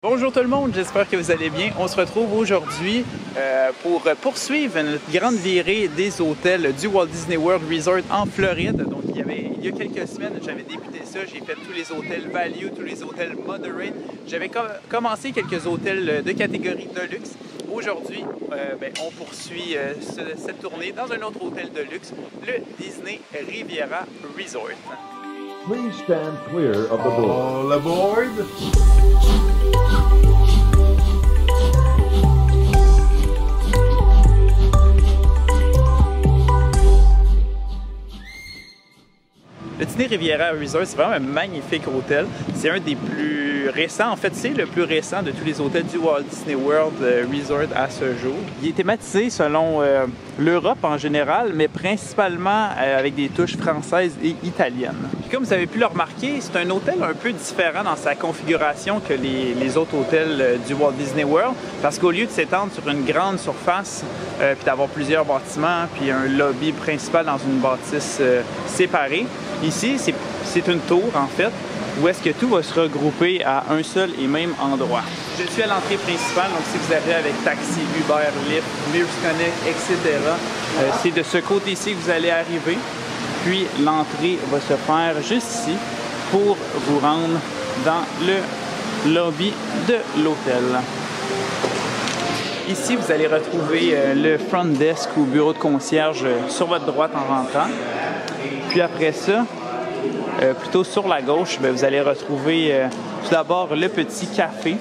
Bonjour tout le monde, j'espère que vous allez bien. On se retrouve aujourd'hui pour poursuivre notre grande virée des hôtels du Walt Disney World Resort en Floride. Donc il y a quelques semaines, j'avais débuté ça, j'ai fait tous les hôtels value, tous les hôtels moderate. J'avais commencé quelques hôtels de catégorie de luxe. Aujourd'hui, on poursuit cette tournée dans un autre hôtel de luxe, le Disney Riviera Resort. Please stand clear of the door. All aboard! Le Disney Riviera Resort, c'est vraiment un magnifique hôtel. C'est un des plus récents. En fait, c'est le plus récent de tous les hôtels du Walt Disney World Resort à ce jour. Il est thématisé selon l'Europe en général, mais principalement avec des touches françaises et italiennes. Puis comme vous avez pu le remarquer, c'est un hôtel un peu différent dans sa configuration que les autres hôtels du Walt Disney World, parce qu'au lieu de s'étendre sur une grande surface, puis d'avoir plusieurs bâtiments, puis un lobby principal dans une bâtisse séparée, ici, c'est une tour, en fait, où est-ce que tout va se regrouper à un seul et même endroit. Je suis à l'entrée principale, donc si vous arrivez avec taxi, Uber, Lyft, Mears Connect, etc., c'est de ce côté-ci que vous allez arriver. Puis l'entrée va se faire juste ici pour vous rendre dans le lobby de l'hôtel. Ici, vous allez retrouver le front desk ou bureau de concierge sur votre droite en rentrant. Puis après ça, plutôt sur la gauche, vous allez retrouver tout d'abord le petit café.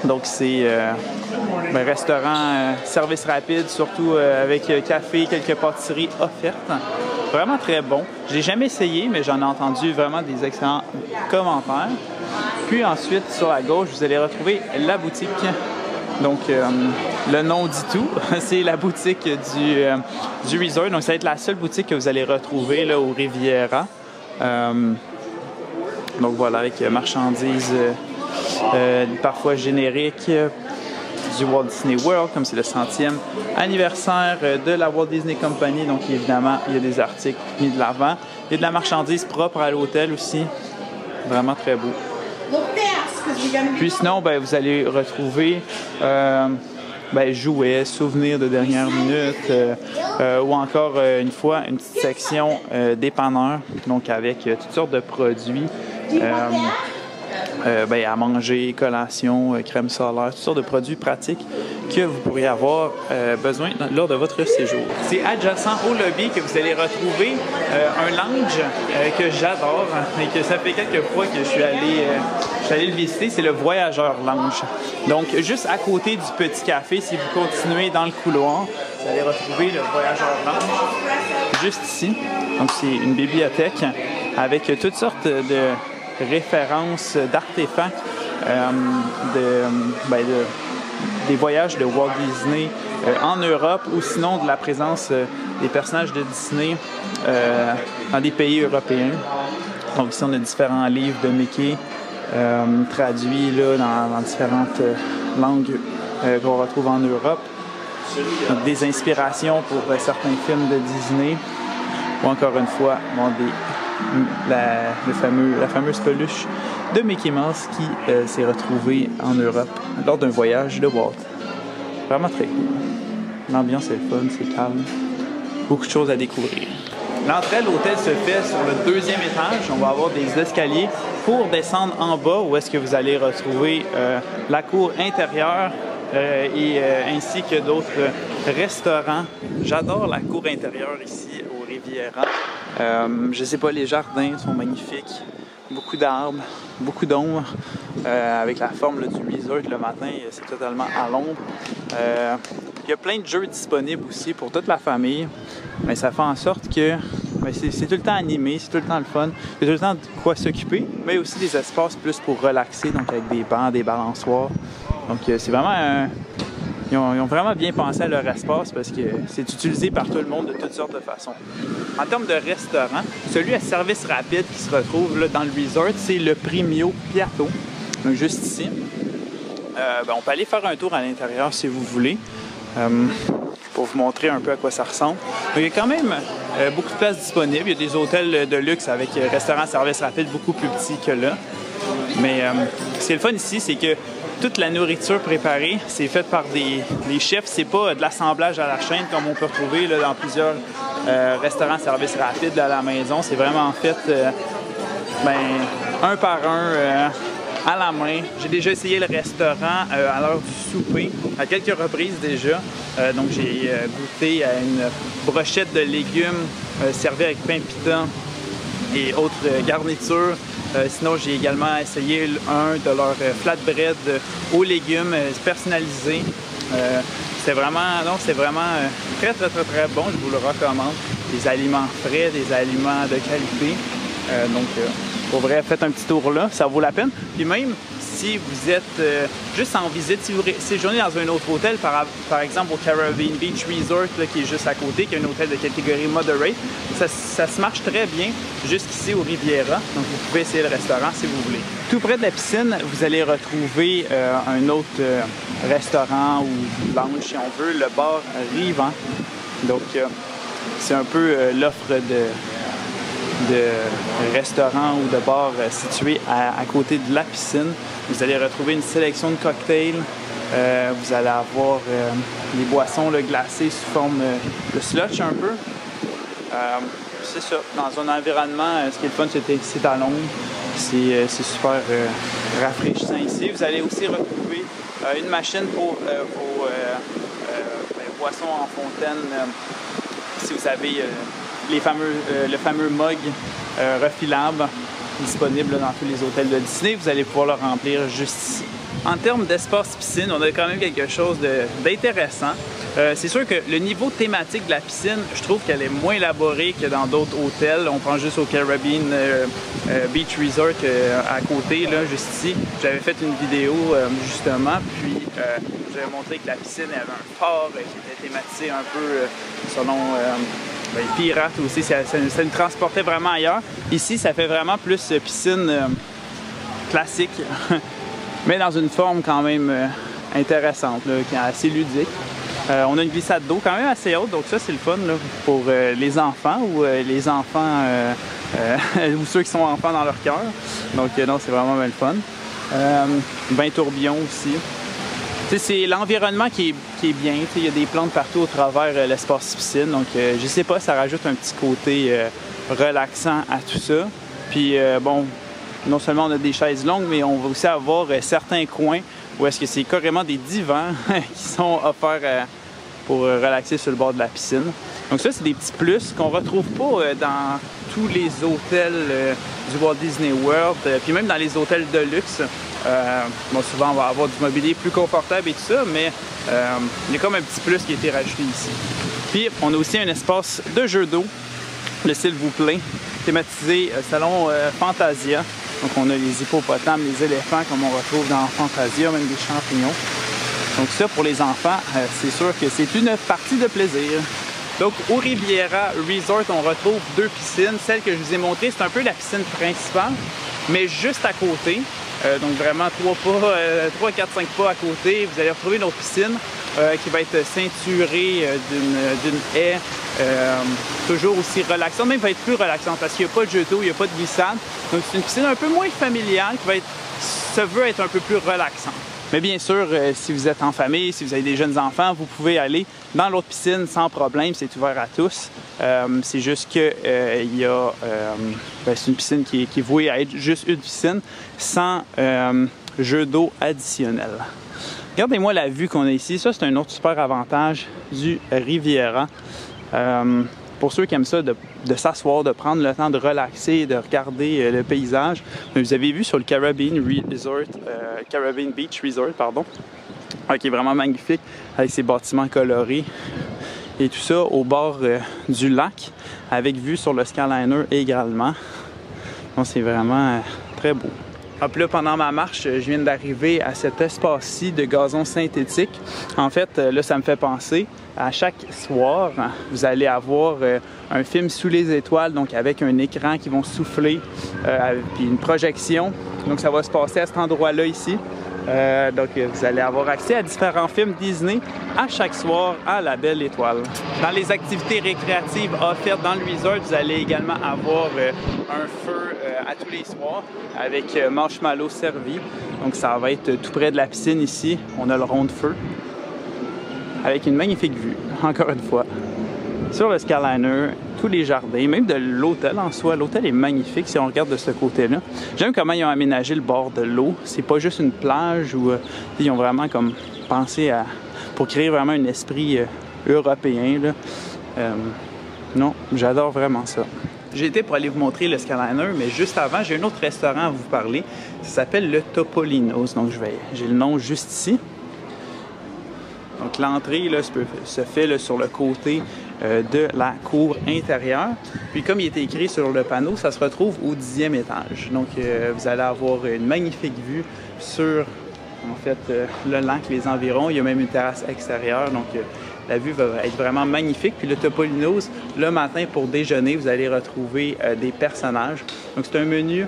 Donc c'est un restaurant service rapide, surtout avec café, quelques pâtisseries offertes. Vraiment très bon. Je l'ai jamais essayé, mais j'en ai entendu vraiment des excellents commentaires. Puis ensuite, sur la gauche, vous allez retrouver la boutique. Donc, le nom dit tout, c'est la boutique du resort. Donc, ça va être la seule boutique que vous allez retrouver là, au Riviera. Donc, voilà, avec marchandises parfois génériques du Walt Disney World, comme c'est le 100e anniversaire de la Walt Disney Company. Donc, évidemment, il y a des articles mis de l'avant. Il y a de la marchandise propre à l'hôtel aussi. Vraiment très beau. Puis sinon, vous allez retrouver jouets, souvenirs de dernière minute ou encore une fois une petite section dépanneur, donc avec toutes sortes de produits à manger, collation, crème solaire, toutes sortes de produits pratiques que vous pourriez avoir besoin lors de votre séjour. C'est adjacent au lobby que vous allez retrouver un lounge que j'adore et que ça fait quelques fois que je suis allé le visiter, c'est le Voyageur Lounge. Donc, juste à côté du petit café, si vous continuez dans le couloir, vous allez retrouver le Voyageur Lounge, juste ici. Donc, c'est une bibliothèque avec toutes sortes de références d'artefacts des voyages de Walt Disney en Europe ou sinon de la présence des personnages de Disney dans des pays européens. Donc ici, on a différents livres de Mickey traduits là, dans différentes langues qu'on retrouve en Europe. Donc, des inspirations pour certains films de Disney ou encore une fois la fameuse peluche de Mickey Mouse qui s'est retrouvée en Europe lors d'un voyage de Walt. Vraiment très cool. L'ambiance est fun, c'est calme. Beaucoup de choses à découvrir. L'entrée à l'hôtel se fait sur le 2e étage. On va avoir des escaliers pour descendre en bas où est-ce que vous allez retrouver la cour intérieure ainsi que d'autres restaurants. J'adore la cour intérieure ici au Riviera. Je sais pas, les jardins sont magnifiques. Beaucoup d'arbres, beaucoup d'ombre. Avec la forme là, du resort le matin, c'est totalement à l'ombre. Il y a plein de jeux disponibles aussi pour toute la famille. Mais ça fait en sorte que c'est tout le temps animé, c'est tout le temps le fun. Il y a tout le temps de quoi s'occuper, mais aussi des espaces plus pour relaxer, donc avec des bancs, des balançoires. Donc c'est vraiment ils ont vraiment bien pensé à leur espace parce que c'est utilisé par tout le monde de toutes sortes de façons. En termes de restaurant, celui à service rapide qui se retrouve là, dans le resort, c'est le Premio Piatto, donc juste ici. On peut aller faire un tour à l'intérieur si vous voulez, pour vous montrer un peu à quoi ça ressemble. Donc, il y a quand même beaucoup de places disponibles. Il y a des hôtels de luxe avec restaurant service rapide beaucoup plus petits que là. Mais ce qui est le fun ici, c'est que toute la nourriture préparée, c'est faite par des chefs. C'est pas de l'assemblage à la chaîne comme on peut retrouver là, dans plusieurs restaurants service rapide à la maison. C'est vraiment fait un par un, à la main. J'ai déjà essayé le restaurant à l'heure du souper, à quelques reprises déjà. Donc j'ai goûté à une brochette de légumes servie avec pain pitant et autres garnitures. Sinon, j'ai également essayé un de leurs flatbread aux légumes personnalisés. C'est vraiment très bon. Je vous le recommande. Des aliments frais, des aliments de qualité. Pour vrai, faites un petit tour là, ça vaut la peine. Puis même si vous êtes juste en visite, si vous séjournez dans un autre hôtel, par exemple au Caribbean Beach Resort là, qui est juste à côté, qui est un hôtel de catégorie moderate, ça se marche très bien jusqu'ici au Riviera. Donc vous pouvez essayer le restaurant si vous voulez. Tout près de la piscine, vous allez retrouver un autre restaurant ou lounge si on veut, le bar Rivant. Donc c'est un peu l'offre de restaurants ou de bars situés à côté de la piscine. Vous allez retrouver une sélection de cocktails. Vous allez avoir des boissons glacées sous forme de slush un peu. C'est ça. Dans un environnement, ce qui est le fun, c'est à l'ombre. C'est super rafraîchissant ici. Vous allez aussi retrouver une machine pour vos boissons en fontaine. Si vous avez le fameux mug refilable disponible dans tous les hôtels de Disney, vous allez pouvoir le remplir juste ici. En termes d'espace piscine, on a quand même quelque chose d'intéressant. C'est sûr que le niveau thématique de la piscine, je trouve qu'elle est moins élaborée que dans d'autres hôtels. On pense juste au Caribbean Beach Resort à côté, là, juste ici. J'avais fait une vidéo justement, puis j'avais montré que la piscine avait un phare qui était thématisé un peu selon les pirates aussi. Ça nous transportait vraiment ailleurs. Ici, ça fait vraiment plus piscine classique, mais dans une forme quand même intéressante, là, qui est assez ludique. On a une glissade d'eau quand même assez haute, donc ça c'est le fun là, pour les enfants ou les enfants ou ceux qui sont enfants dans leur cœur. Donc non, c'est vraiment bien le fun. Bain tourbillon aussi. C'est l'environnement qui est bien. Il y a des plantes partout au travers l'espace piscine. Donc je sais pas, ça rajoute un petit côté relaxant à tout ça. Puis bon, non seulement on a des chaises longues, mais on va aussi avoir certains coins où est-ce que c'est carrément des divans qui sont offerts pour relaxer sur le bord de la piscine. Donc ça, c'est des petits plus qu'on retrouve pas dans tous les hôtels du Walt Disney World, puis même dans les hôtels de luxe. Bon, souvent, on va avoir du mobilier plus confortable et tout ça, mais il y a comme un petit plus qui a été rajouté ici. Puis, on a aussi un espace de jeu d'eau, le s'il vous plaît, thématisé salon Fantasia. Donc, on a les hippopotames, les éléphants, comme on retrouve dans Fantasia, même des champignons. Donc ça, pour les enfants, c'est sûr que c'est une partie de plaisir. Donc, au Riviera Resort, on retrouve deux piscines. Celle que je vous ai montrée, c'est un peu la piscine principale, mais juste à côté. Donc, vraiment 3, 4, 5 pas à côté, vous allez retrouver une autre piscine qui va être ceinturée d'une haie, toujours aussi relaxante. Même va être plus relaxante parce qu'il n'y a pas de jet d'eau, il n'y a pas de glissade. Donc, c'est une piscine un peu moins familiale qui se veut être un peu plus relaxante. Mais bien sûr, si vous êtes en famille, si vous avez des jeunes enfants, vous pouvez aller dans l'autre piscine sans problème, c'est ouvert à tous. C'est juste que c'est une piscine qui est vouée à être juste une piscine sans jeu d'eau additionnel. Regardez-moi la vue qu'on a ici. Ça, c'est un autre super avantage du Riviera. Pour ceux qui aiment ça, de s'asseoir, de prendre le temps de relaxer, de regarder le paysage. Mais vous avez vu sur le Caribbean Beach Resort, qui est vraiment magnifique, avec ses bâtiments colorés et tout ça au bord du lac, avec vue sur le Skyliner également. Donc c'est vraiment très beau. Hop là, pendant ma marche, je viens d'arriver à cet espace-ci de gazon synthétique. En fait, là, ça me fait penser, à chaque soir, vous allez avoir un film sous les étoiles, donc avec un écran qui vont souffler, puis une projection. Donc ça va se passer à cet endroit-là ici. Donc, vous allez avoir accès à différents films Disney à chaque soir à la Belle Étoile. Dans les activités récréatives offertes dans le resort, vous allez également avoir un feu à tous les soirs avec marshmallow servi. Donc, ça va être tout près de la piscine ici. On a le rond de feu avec une magnifique vue, encore une fois, sur le Skyliner, tous les jardins, même de l'hôtel en soi. L'hôtel est magnifique si on regarde de ce côté-là. J'aime comment ils ont aménagé le bord de l'eau. C'est pas juste une plage où ils ont vraiment comme pensé pour créer vraiment un esprit européen, là. Non, j'adore vraiment ça. J'ai été pour aller vous montrer le Skyliner, mais juste avant, j'ai un autre restaurant à vous parler. Ça s'appelle le Topolino's. Donc, j'ai le nom juste ici. Donc, l'entrée se fait là, sur le côté de la cour intérieure. Puis, comme il est écrit sur le panneau, ça se retrouve au 10e étage. Donc, vous allez avoir une magnifique vue sur, en fait, le lac, les environs. Il y a même une terrasse extérieure. Donc, la vue va être vraiment magnifique. Puis, le Topolino's, le matin, pour déjeuner, vous allez retrouver des personnages. Donc, c'est un menu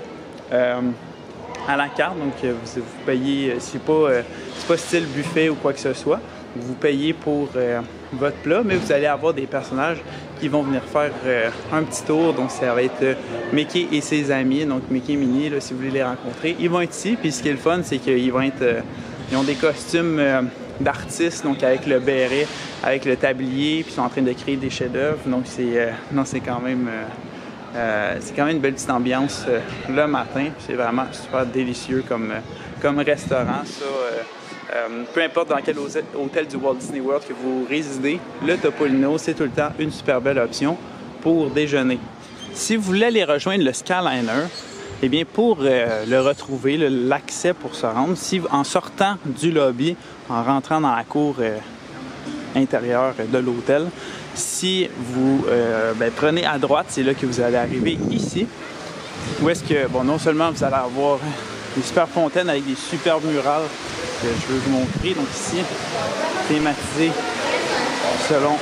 à la carte. Donc, vous payez, c'est pas style buffet ou quoi que ce soit. Vous payez pour votre plat, mais vous allez avoir des personnages qui vont venir faire un petit tour. Donc, ça va être Mickey et ses amis, donc Mickey et Minnie, là, si vous voulez les rencontrer. Ils vont être ici, puis ce qui est le fun, c'est qu'ils vont être... ils ont des costumes d'artistes, donc avec le béret, avec le tablier, puis ils sont en train de créer des chefs-d'œuvre. Donc, c'est quand même une belle petite ambiance le matin. C'est vraiment super délicieux comme restaurant, ça. Peu importe dans quel hôtel du Walt Disney World que vous résidez, le Topolino's, c'est tout le temps une super belle option pour déjeuner. Si vous voulez aller rejoindre le Skyliner, eh bien pour le retrouver, l'accès pour se rendre, en sortant du lobby, en rentrant dans la cour intérieure de l'hôtel, si vous prenez à droite, c'est là que vous allez arriver ici, où est-ce que, bon, non seulement vous allez avoir des super fontaines avec des superbes murales que je veux vous montrer. Donc ici, thématisé selon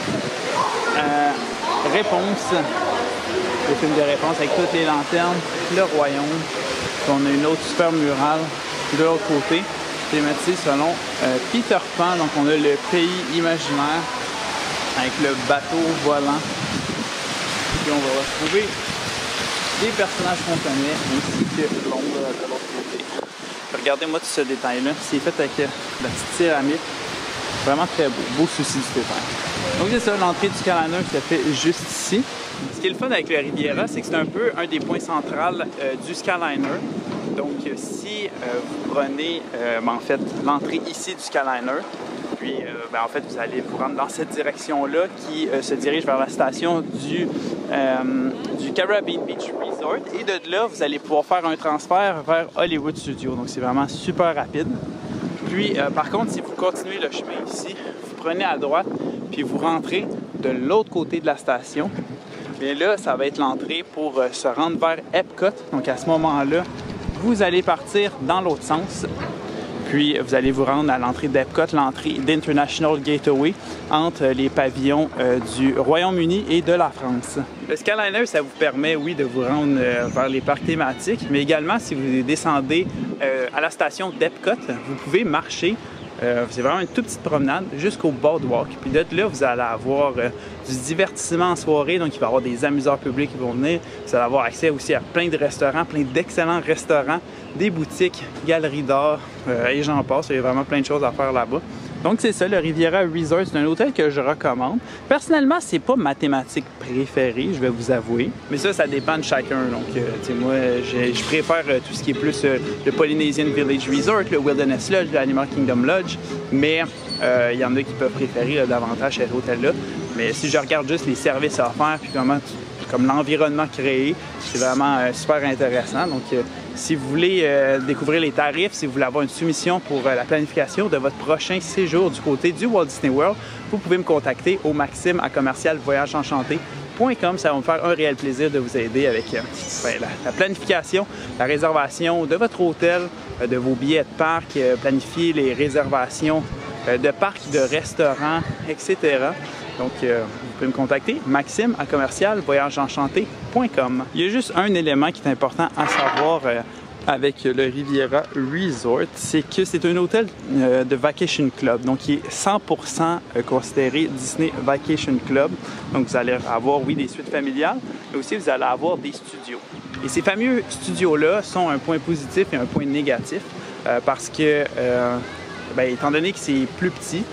Réponse, le film de Réponse avec toutes les lanternes, le royaume. Puis on a une autre super murale de l'autre côté, thématisé selon Peter Pan. Donc on a le pays imaginaire avec le bateau volant. Puis on va retrouver des personnages qu'on connaît ainsi que l'ombre de l'autre côté. Regardez-moi tout ce détail-là. C'est fait avec la petite céramique. Vraiment très beau. Beau souci du Stéphane. Donc c'est ça, l'entrée du Skyliner se fait juste ici. Ce qui est le fun avec le Riviera, c'est que c'est un peu un des points centrales du Skyliner. Donc si vous prenez en fait l'entrée ici du Skyliner, puis en fait vous allez vous rendre dans cette direction-là qui se dirige vers la station du Caribbean Beach Resort. Et de là, vous allez pouvoir faire un transfert vers Hollywood Studios. Donc c'est vraiment super rapide. Puis par contre, si vous continuez le chemin ici, vous prenez à droite, puis vous rentrez de l'autre côté de la station. Bien là, ça va être l'entrée pour se rendre vers Epcot. Donc à ce moment-là, vous allez partir dans l'autre sens. Puis vous allez vous rendre à l'entrée d'Epcot, l'entrée d'International Gateway, entre les pavillons du Royaume-Uni et de la France. Le Skyliner, ça vous permet, oui, de vous rendre vers les parcs thématiques, mais également, si vous descendez à la station d'Epcot, vous pouvez marcher. C'est vraiment une toute petite promenade jusqu'au boardwalk. Puis de là, vous allez avoir du divertissement en soirée. Donc, il va y avoir des amuseurs publics qui vont venir. Vous allez avoir accès aussi à plein de restaurants, plein d'excellents restaurants, des boutiques, galeries d'art et j'en passe. Il y a vraiment plein de choses à faire là-bas. Donc, c'est ça, le Riviera Resort. C'est un hôtel que je recommande. Personnellement, c'est pas ma thématique préférée, je vais vous avouer. Mais ça dépend de chacun. Donc, moi, je préfère tout ce qui est plus le Polynesian Village Resort, le Wilderness Lodge, l'Animal Kingdom Lodge. Mais il y en a qui peuvent préférer davantage cet hôtel-là. Mais si je regarde juste les services offerts, puis comme l'environnement créé, c'est vraiment super intéressant. Donc, si vous voulez découvrir les tarifs, si vous voulez avoir une soumission pour la planification de votre prochain séjour du côté du Walt Disney World, vous pouvez me contacter au maxime@voyagesenchanté.com. Ça va me faire un réel plaisir de vous aider avec la planification, la réservation de votre hôtel, de vos billets de parc, planifier les réservations de parcs, de restaurants, etc. Donc, vous pouvez me contacter, maxime@voyagesenchanté.com. Il y a juste un élément qui est important à savoir avec le Riviera Resort, c'est que c'est un hôtel de Vacation Club, donc qui est 100% considéré Disney Vacation Club. Donc vous allez avoir, oui, des suites familiales, mais aussi vous allez avoir des studios. Et ces fameux studios-là sont un point positif et un point négatif parce que, étant donné que c'est plus petit,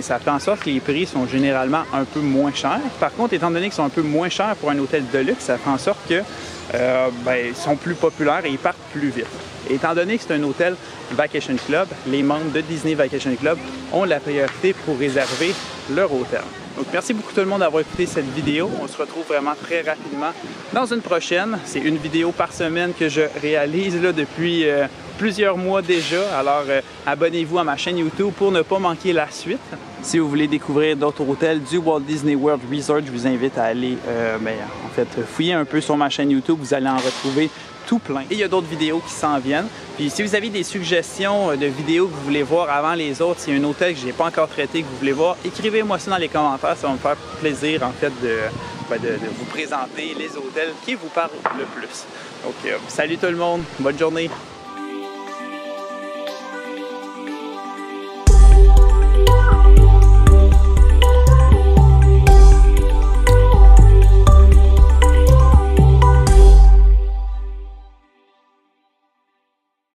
ça fait en sorte que les prix sont généralement un peu moins chers. Par contre, étant donné qu'ils sont un peu moins chers pour un hôtel de luxe, ça fait en sorte que ils sont plus populaires et ils partent plus vite. Et étant donné que c'est un hôtel Vacation Club, les membres de Disney Vacation Club ont la priorité pour réserver leur hôtel. Donc, merci beaucoup tout le monde d'avoir écouté cette vidéo. On se retrouve vraiment très rapidement dans une prochaine. C'est une vidéo par semaine que je réalise là, depuis plusieurs mois déjà. Alors, abonnez-vous à ma chaîne YouTube pour ne pas manquer la suite. Si vous voulez découvrir d'autres hôtels du Walt Disney World Resort, je vous invite à aller fouiller un peu sur ma chaîne YouTube. Vous allez en retrouver tout plein. Et il y a d'autres vidéos qui s'en viennent. Puis si vous avez des suggestions de vidéos que vous voulez voir avant les autres, s'il y a un hôtel que je n'ai pas encore traité, que vous voulez voir, écrivez-moi ça dans les commentaires. Ça va me faire plaisir en fait de vous présenter les hôtels qui vous parlent le plus. Donc salut tout le monde, bonne journée!